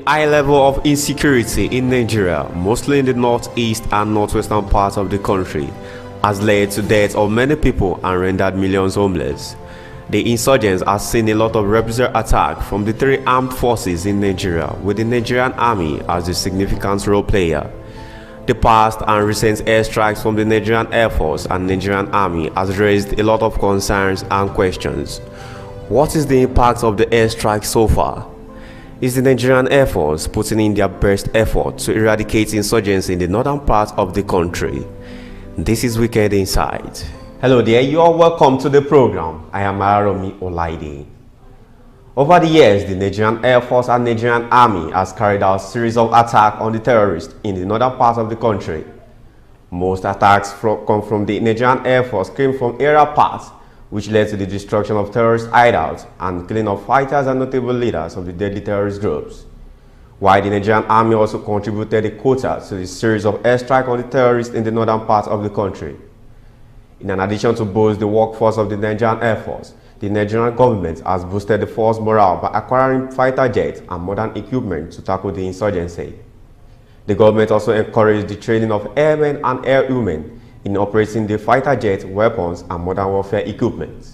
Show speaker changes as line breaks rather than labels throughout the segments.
high level of insecurity in Nigeria, mostly in the northeast and northwestern parts of the country, has led to death of many people and rendered millions homeless. The insurgents have seen a lot of reprisal attack from the three armed forces in Nigeria, with the Nigerian army as the significant role player. The past and recent airstrikes from the Nigerian Air Force and Nigerian Army has raised a lot of concerns and questions. What is the impact of the airstrike so far? Is the Nigerian Air Force putting in their best effort to eradicate insurgency in the northern part of the country? This is Weekend Insight. Hello there, you are welcome to the program. I am Araromi Olaide. Over the years, the Nigerian Air Force and Nigerian Army has carried out a series of attacks on the terrorists in the northern part of the country. Most attacks come from the Nigerian Air Force came from area parts, which led to the destruction of terrorist hideouts and killing of fighters and notable leaders of the deadly terrorist groups. While the Nigerian Army also contributed a quota to the series of airstrikes on the terrorists in the northern part of the country. In addition to boost the workforce of the Nigerian Air Force, the Nigerian government has boosted the force morale by acquiring fighter jets and modern equipment to tackle the insurgency. The government also encouraged the training of airmen and airwomen in operating the fighter jet, weapons, and modern warfare equipment.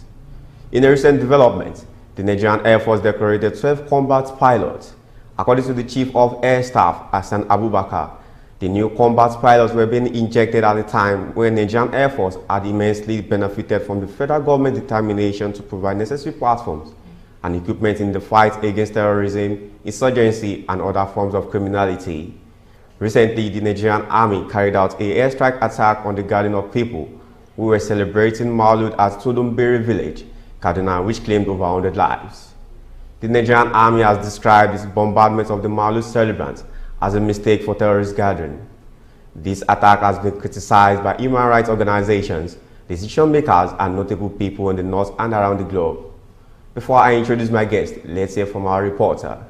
In a recent development, the Nigerian Air Force decorated 12 combat pilots. According to the Chief of Air Staff, Hassan Abubakar, the new combat pilots were being injected at a time when Nigerian Air Force had immensely benefited from the federal government's determination to provide necessary platforms and equipment in the fight against terrorism, insurgency, and other forms of criminality. Recently, the Nigerian Army carried out an airstrike attack on the garden of people who were celebrating Maulud at Tudunbiri village, Kaduna, which claimed over 100 lives. The Nigerian Army has described this bombardment of the Maulud celebrants as a mistake for terrorist gathering. This attack has been criticized by human rights organizations, decision makers, and notable people in the north and around the globe. Before I introduce my guest, let's hear from our reporter.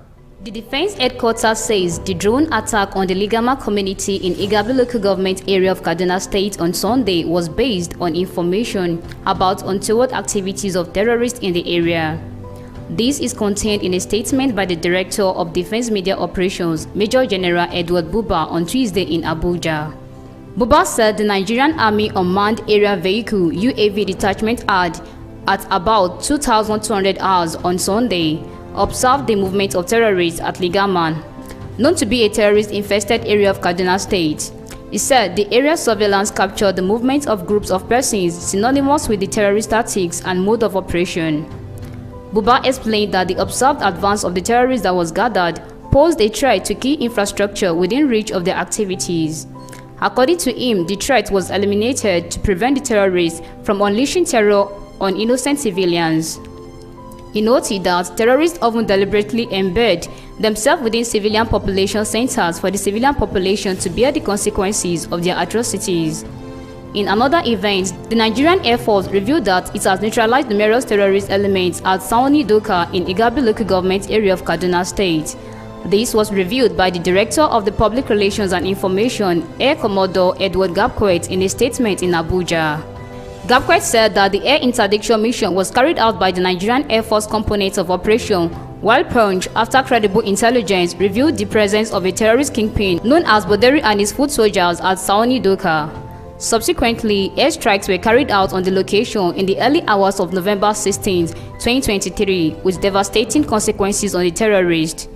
The Defense Headquarters says the drone attack on the Ligama community in Igabi local government area of Kaduna State on Sunday was based on information about untoward activities of terrorists in the area. This is contained in a statement by the Director of Defense Media Operations, Major General Edward Buba, on Tuesday in Abuja. Buba said the Nigerian Army Unmanned Aerial Vehicle UAV detachment had, at about 2,200 hours on Sunday, observed the movement of terrorists at Ligaman, known to be a terrorist-infested area of Kaduna State. He said the area surveillance captured the movement of groups of persons synonymous with the terrorist tactics and mode of operation. Buba explained that the observed advance of the terrorists that was gathered posed a threat to key infrastructure within reach of their activities. According to him, the threat was eliminated to prevent the terrorists from unleashing terror on innocent civilians. He noted that terrorists often deliberately embed themselves within civilian population centers for the civilian population to bear the consequences of their atrocities. In another event, the Nigerian Air Force revealed that it has neutralized numerous terrorist elements at Sauni Doka in Igabi local government area of Kaduna State. This was revealed by the Director of the Public Relations and Information, Air Commodore Edward Gapquet, in a statement in Abuja. Gapquet said that the air interdiction mission was carried out by the Nigerian Air Force components of operation, while Punch, after credible intelligence, revealed the presence of a terrorist kingpin known as Boderi and his foot soldiers at Sauni Doka. Subsequently, airstrikes were carried out on the location in the early hours of November 16, 2023, with devastating consequences on the terrorists.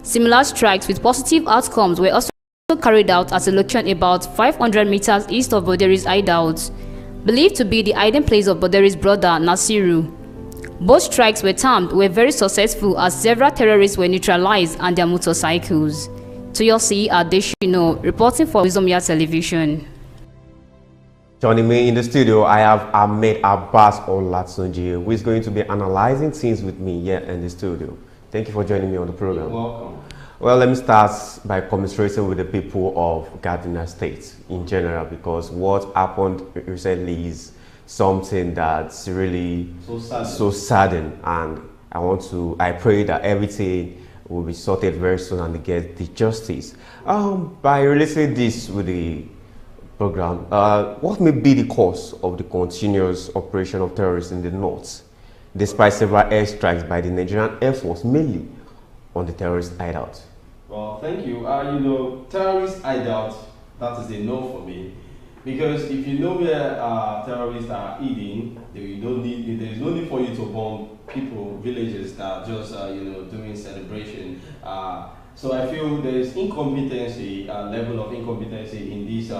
Similar strikes with positive outcomes were also carried out at a location about 500 meters east of Boderi's hideout, believed to be the hiding place of Boderi's brother Nasiru. Both strikes were very successful as several terrorists were neutralized and their motorcycles. Toyosi Adeshino, reporting for Wisdomia Television.
Joining me in the studio, I have Ahmed Abbas Olatunji, who is going to be analyzing things with me here in the studio. Thank you for joining me on the program.
You're welcome.
Well, let me start by commiserating with the people of Kaduna State in general, because what happened recently is something that's really so sadden, and I pray that everything will be sorted very soon and they get the justice. By relating this with the program, what may be the cause of the continuous operation of terrorists in the north, despite several airstrikes by the Nigerian Air Force, mainly on the terrorist hideout?
Well, thank you. You know, terrorists, I doubt that is a no for me. Because if you know where terrorists are eating, there is no need for you to bomb people, villages that are just, doing celebration. So I feel there is incompetency, level of incompetency in this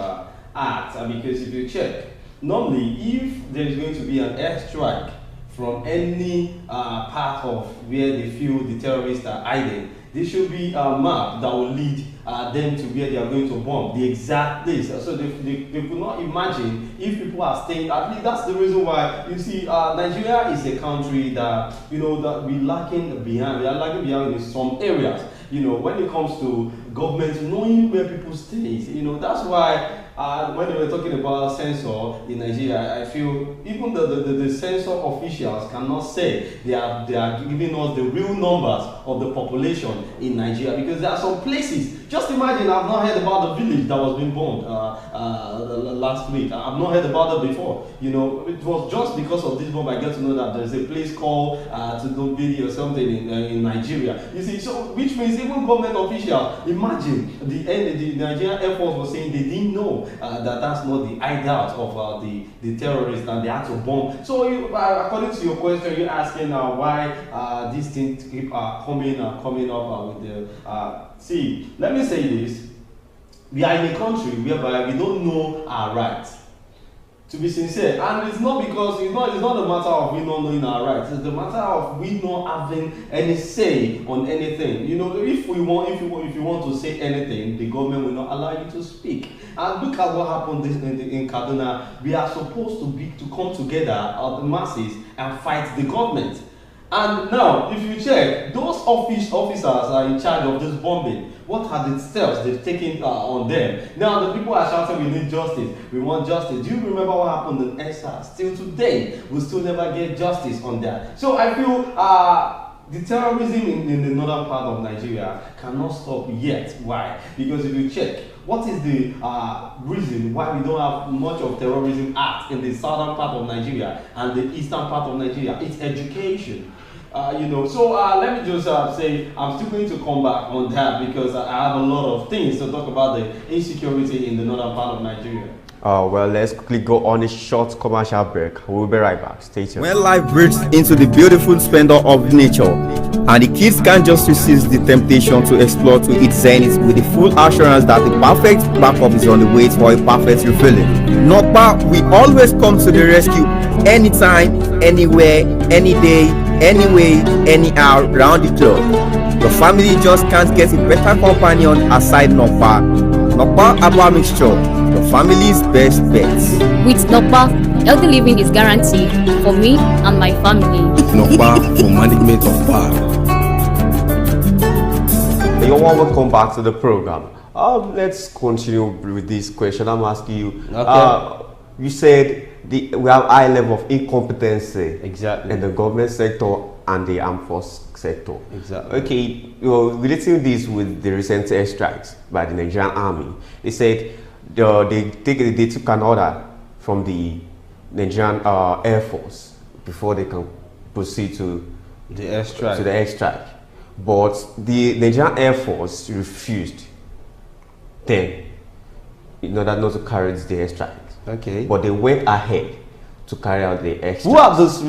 act. Because if you check, normally if there is going to be an airstrike from any part of where they feel the terrorists are hiding, there should be a map that will lead them to where they are going to bomb, the exact place. So they could not imagine if people are staying. At least that's the reason why you see Nigeria is a country that that we are lacking behind in some areas. When it comes to government knowing where people stay, that's why when they were talking about censor in Nigeria, I feel even the censor officials cannot say they are giving us the real numbers of the population in Nigeria, because there are some places. Just imagine, I've not heard about the village that was being bombed last week. I've not heard about it before. It was just because of this bomb I get to know that there's a place called Tudunbidi or something in Nigeria. You see, so which means even government officials, imagine the Nigerian Air Force was saying they didn't know that's not the hideout of the terrorists, and they had to bomb. So according to your question, you're asking why these things keep coming up with the see, let me say this. We are in a country whereby we don't know our rights. To be sincere, and it's not because it's not a matter of we not knowing our rights. It's the matter of we not having any say on anything. If you want to say anything, the government will not allow you to speak. And look at what happened in Kaduna. We are supposed to come together, the masses, and fight the government. And now, if you check, those officers are in charge of this bombing. What are the steps they've taken on them? Now, the people are shouting, we need justice, we want justice. Do you remember what happened in Airstrikes? Still today, we still never get justice on that. So I feel the terrorism in the northern part of Nigeria cannot stop yet. Why? Because if you check, what is the reason why we don't have much of terrorism act in the southern part of Nigeria and the eastern part of Nigeria? It's education. So let me just say I'm still going to come back on that, because I have a lot of things to talk about the insecurity in the northern part of Nigeria.
Well, let's quickly go on a short commercial break. We'll be right back. Stay tuned.
When life breaks into the beautiful splendor of nature, and the kids can't just resist the temptation to explore to its zenith with the full assurance that the perfect backup is on the way for a perfect refilling. Nokpa, we always come to the rescue anytime, anywhere, any day, anyway, anyhow, round the clock. The family just can't get a better companion aside Nokpa. Nokpa Abba Mixture, the family's best bet.
With Nokpa, healthy living is guaranteed for me and my family.
Nokpa for management of power.
You're welcome back to the program. Let's continue with this question. I'm asking you.
Okay.
You said we have high level of incompetency
Exactly.
in the government sector and the armed force sector.
Exactly.
Okay, relating this with the recent airstrikes by the Nigerian army, they said they took an order from the Nigerian Air Force before they can proceed to
The airstrike.
to the airstrike. But the Nigerian Air Force refused then in order not to carry the airstrike.
Okay.
But they went ahead to carry out the airstrike.
Who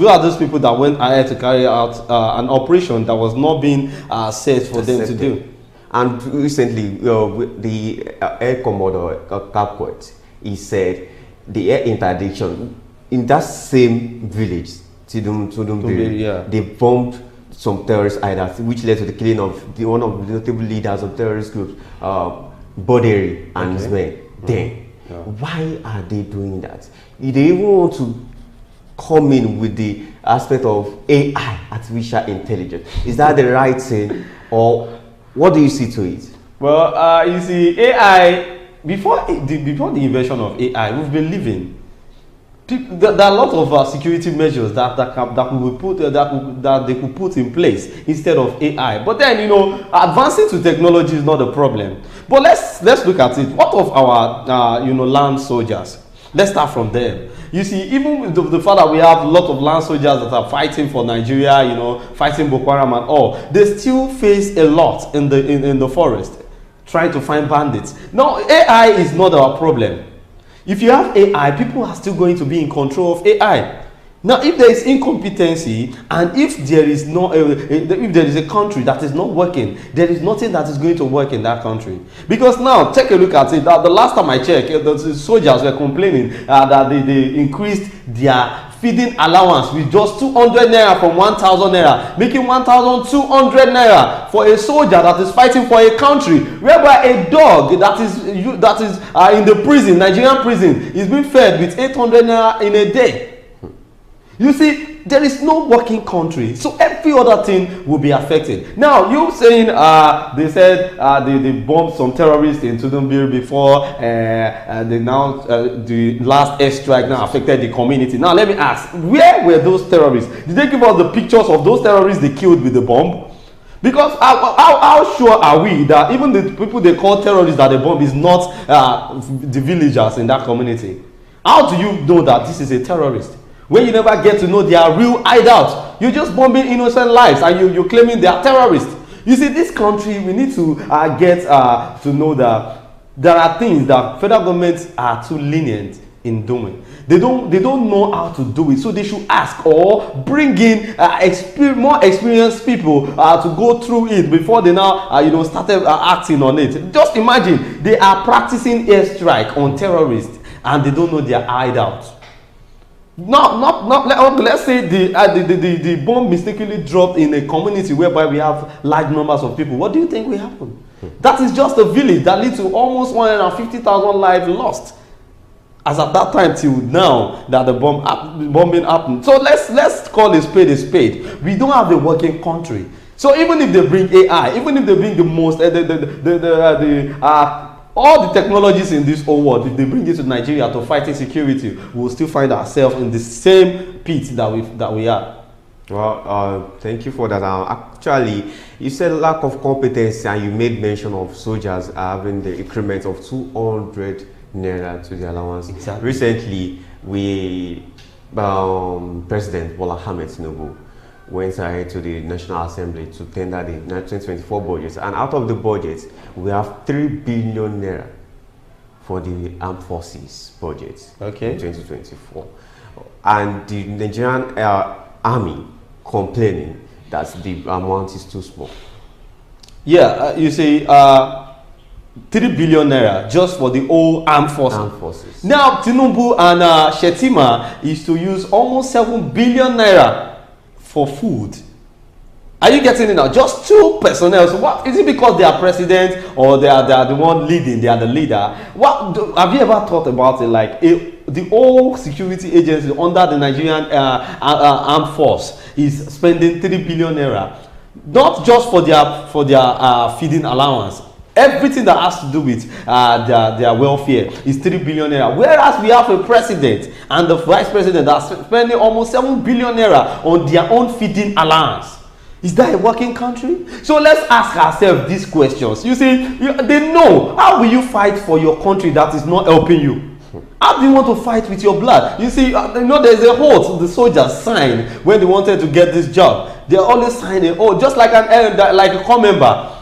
are those people that went ahead to carry out an operation that was not being set for them to do?
And recently, the Air Commodore Capquet, he said the air interdiction in that same village, Tudunbiri,
yeah.
they bombed some terrorist hideouts, which led to the killing of one of the notable leaders of terrorist groups, Boderi and his men. Then, why are they doing that? They even want to come in with the aspect of AI, artificial intelligence. Is that the right thing, or what do you see to it?
Well, you see, AI before the invention of AI, we've been living. There are a lot of security measures that they could put in place instead of AI. But then, advancing to technology is not a problem. But let's look at it. What of our land soldiers? Let's start from them. You see, even with the fact that we have a lot of land soldiers that are fighting for Nigeria, you know, fighting Boko Haram and all, they still face a lot in the forest, trying to find bandits. Now, AI is not our problem. If you have AI, people are still going to be in control of AI. Now, if there is incompetency, and if there is no, if there is a country that is not working, there is nothing that is going to work in that country. Because now, take a look at it. The last time I checked, the soldiers were complaining that they increased their feeding allowance with just 200 naira from 1,000 naira, making 1,200 naira for a soldier that is fighting for a country, whereby a dog that is in the prison, Nigerian prison, is being fed with 800 naira in a day. You see, there is no working country, so every other thing will be affected. Now, you saying they said they bombed some terrorists in Tudunbiri before, they now the last airstrike now affected the community. Now, let me ask, where were those terrorists? Did they give us the pictures of those terrorists they killed with the bomb? Because how sure are we that even the people they call terrorists that they bomb is not the villagers in that community? How do you know that this is a terrorist when you never get to know their real hideout? You're just bombing innocent lives and you're claiming they are terrorists. You see, this country, we need to get to know that there are things that federal governments are too lenient in doing. They don't know how to do it, so they should ask or bring in more experienced people to go through it before they now started acting on it. Just imagine they are practicing airstrike on terrorists and they don't know their hideout. Let's say the bomb mistakenly dropped in a community whereby we have large numbers of people. What do you think will happen? That is just a village that leads to almost 150,000 lives lost. As at that time till now that the bombing happened. So let's call a spade a spade. We don't have a working country. So even if they bring AI, even if they bring the most all the technologies in this whole world, if they bring it to Nigeria to fight insecurity, we will still find ourselves in the same pit that we are.
Well, thank you for that. Actually, you said lack of competence, and you made mention of soldiers having the increment of 200 naira to the allowance.
Exactly.
Recently, President Bola Ahmed Tinubu went ahead to the National Assembly to tender the 2024 budget, and out of the budget, we have 3 billion naira for the armed forces budget in 2024, and the Nigerian army complaining that the amount is too small.
Yeah, you see, 3 billion naira just for the whole armed forces. Now, Tinubu and Shetima is to use almost 7 billion naira for food. Are you getting it now? Just 2 personnel. So what is it, because they are president or they are the one leading, they are the leader? Have you ever thought about it, like the whole security agency under the Nigerian armed force is spending 3 billion naira, not just for their feeding allowance. Everything that has to do with their welfare is 3 billion naira. Whereas we have a president and the vice president that are spending almost 7 billion naira on their own feeding allowance. Is that a working country? So let's ask ourselves these questions. You see, they know. How will you fight for your country that is not helping you? How do you want to fight with your blood? You see, there's a oath the soldiers signed when they wanted to get this job. They always sign an oath, just like a corps member.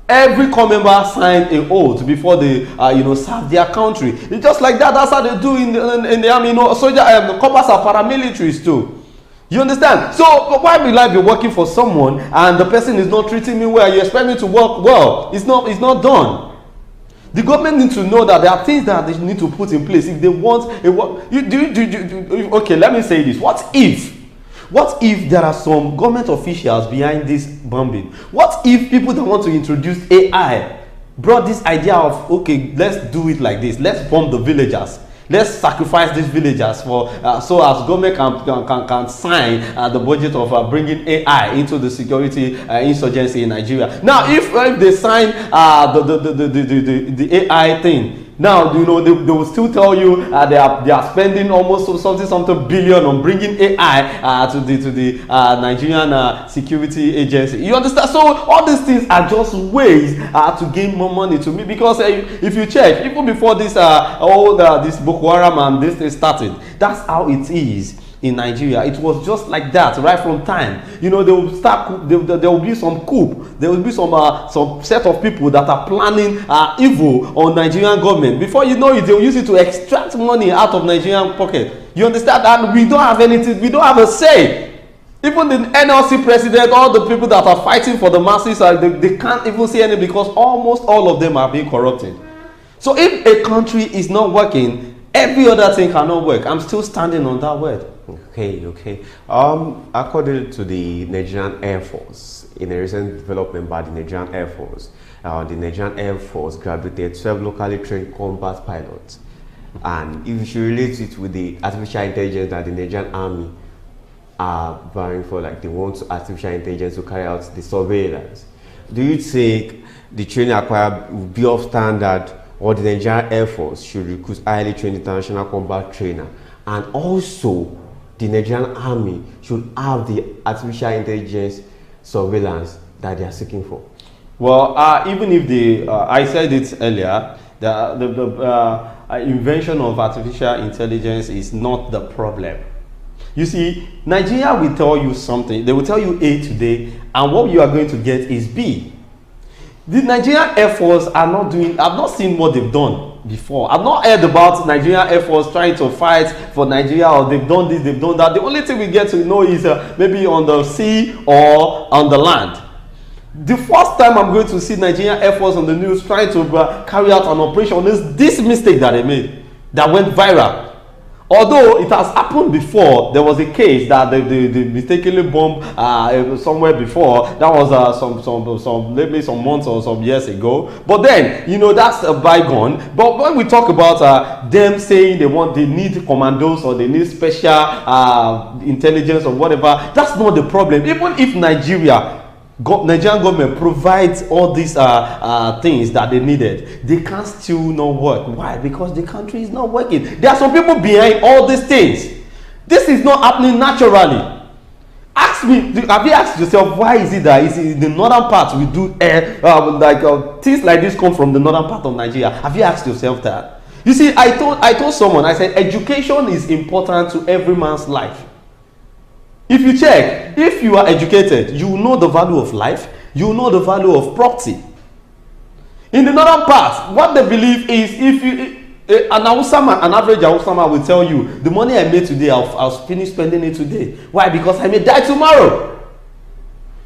Every corps member signed an oath before they serve their country. It's just like that. That's how they do in the army. Soldier, the corps are paramilitaries too. You understand? So why will I be working for someone and the person is not treating me well? You expect me to work well? It's not done. The government needs to know that there are things that they need to put in place if they want a work. Okay, let me say this. What if there are some government officials behind this bombing? What if people that want to introduce AI brought this idea of, okay, let's do it like this. Let's bomb the villagers. Let's sacrifice these villagers so as government can sign the budget of bringing AI into the security insurgency in Nigeria. Now, if they sign the AI thing, Now, you know, they will still tell you they are spending almost something billion on bringing AI to the Nigerian security agency. You understand? So all these things are just ways to gain more money to me, because if you check, even before this this Boko Haram and this thing started, that's how it is in Nigeria. It was just like that right from time. You know, they will start. There will be some coup. There will be some set of people that are planning evil on Nigerian government. Before you know it, they will use it to extract money out of Nigerian pocket. You understand? And we don't have anything. We don't have a say. Even the NLC president, all the people that are fighting for the masses, they can't even say anything, because almost all of them are being corrupted. So if a country is not working, every other thing cannot work. I'm still standing on that word.
Okay. According to the Nigerian Air Force, in a recent development by the Nigerian Air Force, the Nigerian Air Force graduated 12 locally trained combat pilots. And if you relate it with the artificial intelligence that the Nigerian Army are vying for, like they want artificial intelligence to carry out the surveillance, do you think the training acquired will be of standard, or the Nigerian Air Force should recruit highly trained international combat trainer? And also, the Nigerian Army should have the artificial intelligence surveillance that they are seeking for?
Well, even if I said it earlier, the invention of artificial intelligence is not the problem. You see, Nigeria will tell you something. They will tell you A today, and what you are going to get is B. The Nigerian Air Force are not doing, I've not seen what they've done before. I've not heard about Nigerian Air Force trying to fight for Nigeria, or they've done this, they've done that. The only thing we get to know is maybe on the sea or on the land. The first time I'm going to see Nigerian Air Force on the news trying to carry out an operation is this mistake that they made, that went viral. Although it has happened before, there was a case that they mistakenly bombed somewhere before. That was maybe some months or some years ago. But then, you know, that's a bygone. But when we talk about them saying they need commandos, or they need special intelligence or whatever, that's not the problem. Even if Nigerian government provides all these things that they needed, they can still not work. Why? Because the country is not working. There are some people behind all these things. This is not happening naturally. Ask me, have you asked yourself, why is it that it's in the northern part we do things like this come from the northern part of Nigeria? Have you asked yourself that? You see, I told someone, I said education is important to every man's life. If you check, if you are educated, you will know the value of life, you will know the value of property. In the northern part, what they believe is, if you an average Awusama will tell you, the money I made today, I'll finish spending it today. Why? Because I may die tomorrow.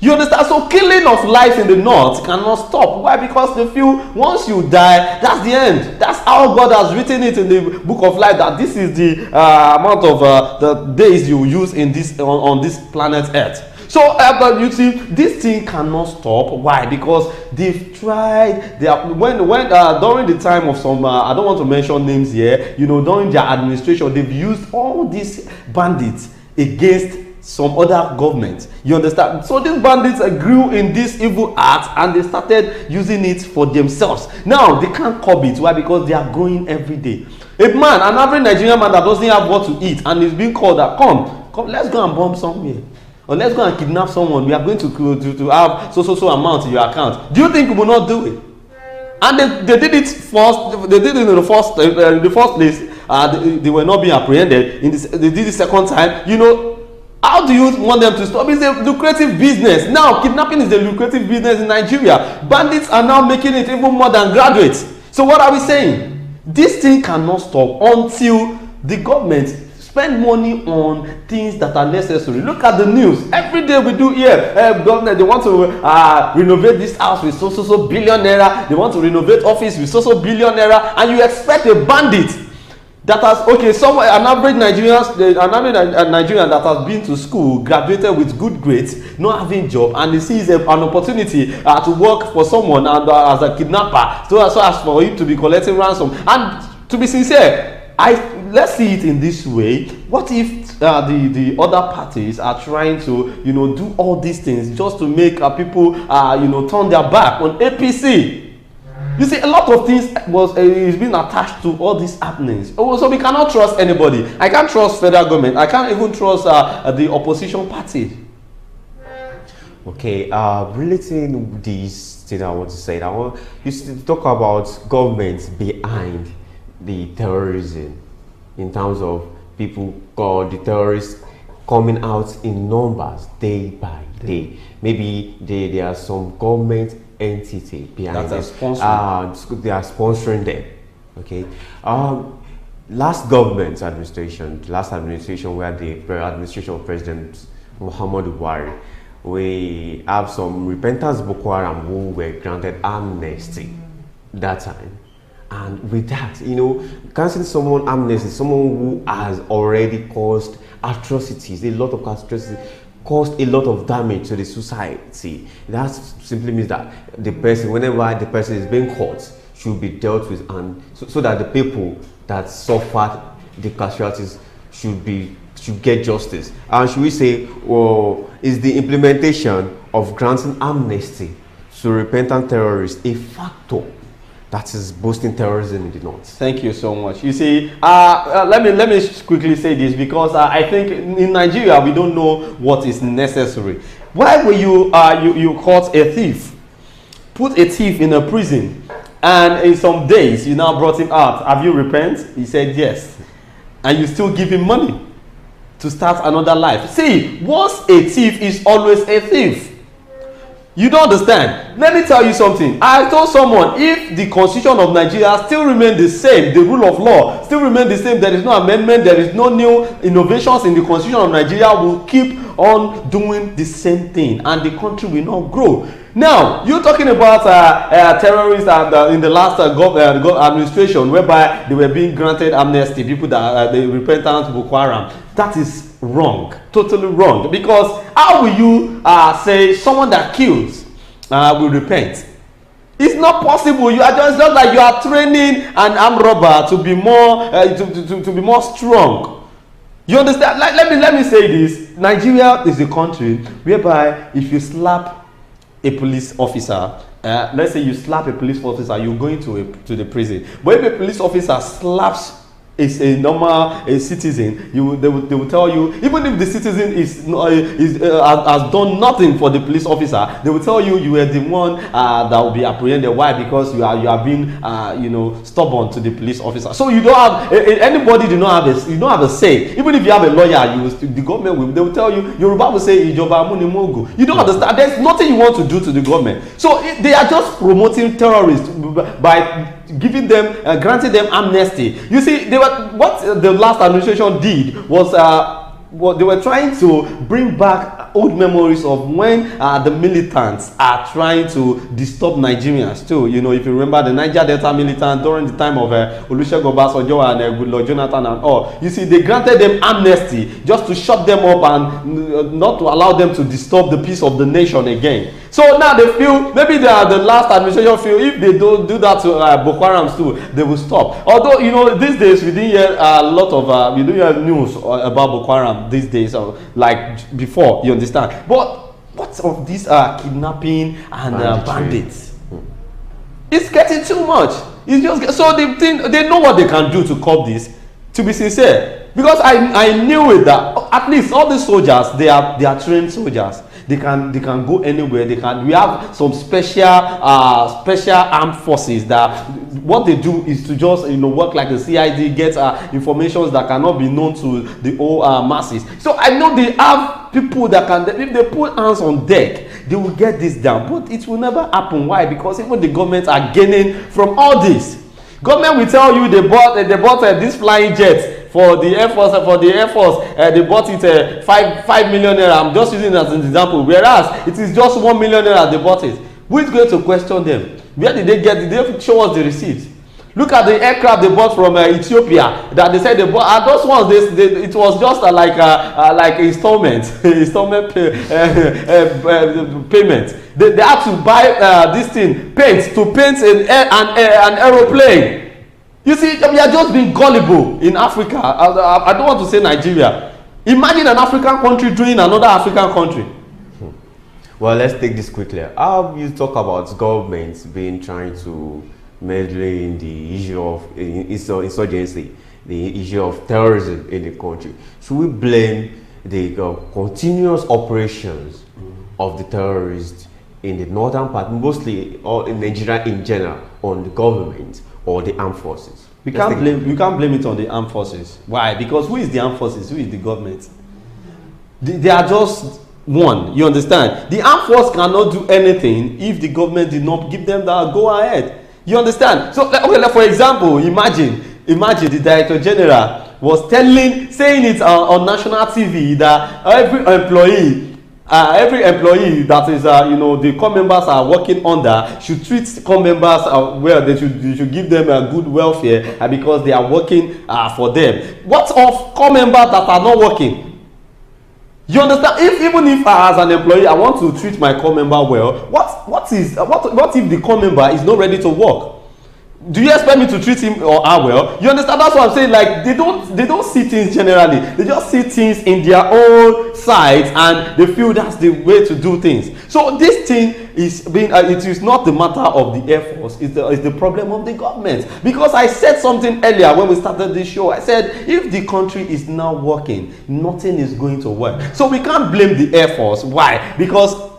You understand? So killing of lives in the north cannot stop. Why? Because they feel once you die, that's the end. That's how God has written it in the book of life, that this is the amount of the days you use in this on this planet Earth. So, but you see, this thing cannot stop. Why? Because they've tried. During the time of some, I don't want to mention names here. You know, during their administration, they've used all these bandits against some other government. You understand? So these bandits grew in this evil act, and they started using it for themselves. Now they can't curb it. Why? Because they are growing every day. An average Nigerian man that doesn't have what to eat, and is being called that, come, let's go and bomb somewhere, or let's go and kidnap someone. We are going to have so amount in your account. Do you think we will not do it? And they did it first. They did it in the first place. They were not being apprehended. They did it second time. You know. How do you want them to stop? It's a lucrative business. Now, kidnapping is a lucrative business in Nigeria. Bandits are now making it even more than graduates. So what are we saying? This thing cannot stop until the government spend money on things that are necessary. Look at the news. Every day we do here. Government, they want to renovate this house with so billion naira. They want to renovate office with so billion naira. And you expect a bandit that has, an average Nigerian that has been to school, graduated with good grades, not having job, and he sees an opportunity to work for someone and as a kidnapper, so as for him to be collecting ransom. And to be sincere, let's see it in this way. What if the other parties are trying to, do all these things just to make people, turn their back on APC? You see, a lot of things is being attached to all these happenings. So we cannot trust anybody. I can't trust federal government. I can't even trust the opposition party.
Okay, relating this thing I want to say, I want you to talk about governments behind the terrorism in terms of people called the terrorists coming out in numbers day by day. Maybe there are some government entity behind them. They are sponsoring them. Okay. Last government administration, where the administration of President Muhammadu Buhari, we have some repentance Boko Haram who were granted amnesty that time. And with that, you know, granting someone amnesty, someone who has already caused atrocities, a lot of atrocities, caused a lot of damage to the society. That simply means that the person, whenever the person is being caught, should be dealt with, and so that the people that suffered the casualties should get justice. And should we say, well, is the implementation of granting amnesty to repentant terrorists a factor that is boosting terrorism in the north? Thank you so much. You see, let me quickly say this, because I think in Nigeria we don't know what is necessary. Why will you caught a thief, put a thief in a prison, and in some days you now brought him out? Have you repent? He said yes, and you still give him money to start another life. See, once a thief is always a thief. You don't understand. Let me tell you something. I told someone, if the constitution of Nigeria still remain the same, the rule of law still remain the same, there is no amendment, there is no new innovations in the constitution of Nigeria, will keep on doing the same thing and the country will not grow. Now, you're talking about terrorists in the last administration, whereby they were being granted amnesty, people that the repentant Boko Haram. That is wrong, totally wrong. Because how will you say someone that kills will repent? It's not possible. You are just like you are training an armed robber to be more to be more strong. You understand? Let me say this. Nigeria is a country whereby if you slap a police officer, let's say you slap a police officer, you're going to the prison. But if a police officer slaps a normal citizen, they will tell you, even if the citizen has done nothing for the police officer, they will tell you you were the one that will be apprehended. Why? Because you are being stubborn to the police officer. So you don't have anybody. You don't have a say. Even if you have a lawyer, the government they will tell you. Yoruba will say Ijoba Amunimogo. You don't understand. There's nothing you want to do to the government. So they are just promoting terrorists by giving them granting them amnesty. You see, what the last administration did was they were trying to bring back old memories of when the militants are trying to disturb Nigerians too. You know, if you remember the Niger Delta militants during the time of Olusegun Obasanjo and Goodluck Jonathan and all. You see, they granted them amnesty just to shut them up and not to allow them to disturb the peace of the nation again. So now they feel, maybe the last administration feel, if they don't do that to Boko Haram too, they will stop. Although, you know, these days we didn't hear a lot of we don't hear news about Boko Haram these days, like before. You understand? But what of these kidnapping and bandits? It's getting too much. It's just so they know what they can do to curb this. To be sincere, because I knew it that at least all these soldiers, they are trained soldiers. They can go anywhere. We have some special armed forces that what they do is to just work like the CID, get information that cannot be known to the whole masses. So I know they have people that can, if they put hands on deck, they will get this down. But it will never happen. Why? Because even the government are gaining from all this. Government will tell you they bought this flying jet. For the Air Force, they bought it 5 million naira. I'm just using it as an example. Whereas it is just 1 million naira they bought it. Who is going to question them? Where did they get it? Did they show us the receipt? Look at the aircraft they bought from Ethiopia that they said they bought. And those ones, it was just like installment payment. They had to buy this thing, paint an aeroplane. You see, we are just being gullible in Africa. I don't want to say Nigeria. Imagine an African country doing another African country. Well, let's take this quickly. How you talk about governments trying to mainly in the issue of insurgency, the issue of terrorism in the country. Should we blame the continuous operations of the terrorists in the northern part, mostly or in Nigeria in general, on the government or the armed forces?
You can't blame it on the armed forces. Why? Because who is the armed forces? Who is the government? They are just one. You understand? The armed force cannot do anything if the government did not give them that go ahead. You understand? So, okay, for example, imagine the Director General was saying it on national TV that every employee that is, the corps members are working under should treat corps members well. They should give them a good welfare because they are working for them. What of corps members that are not working? You understand? Even if as an employee I want to treat my corps member well, what if the corps member is not ready to work? Do you expect me to treat him or her well? You understand? That's what I'm saying. Like they don't see things generally. They just see things in their own sides, and they feel that's the way to do things. So this thing is being. It is not the matter of the Air Force. It's the problem of the government. Because I said something earlier when we started this show. I said if the country is not working, nothing is going to work. So we can't blame the Air Force. Why? Because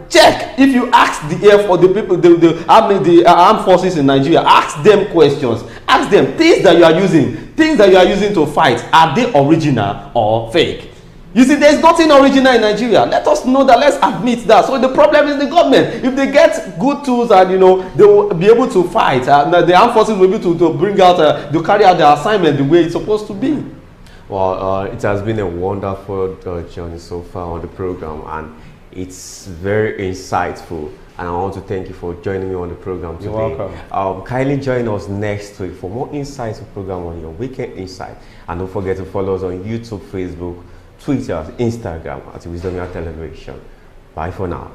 check, if you ask the Air Force, the people, the armed forces in Nigeria, ask them questions. Ask them things that you are using to fight, are they original or fake? You see, there's nothing original in Nigeria. Let us know that. Let's admit that. So the problem is the government. If they get good tools and they will be able to fight, the armed forces will be able to bring out, to carry out their assignment the way it's supposed to be.
Well, it has been a wonderful journey so far on the program, and it's very insightful, and I want to thank you for joining me on the program today.
You're welcome.
Kindly join us next week for more insightful program on your Weekend Insight, and don't forget to follow us on YouTube, Facebook, Twitter, Instagram at Wisdom Television. Bye for now.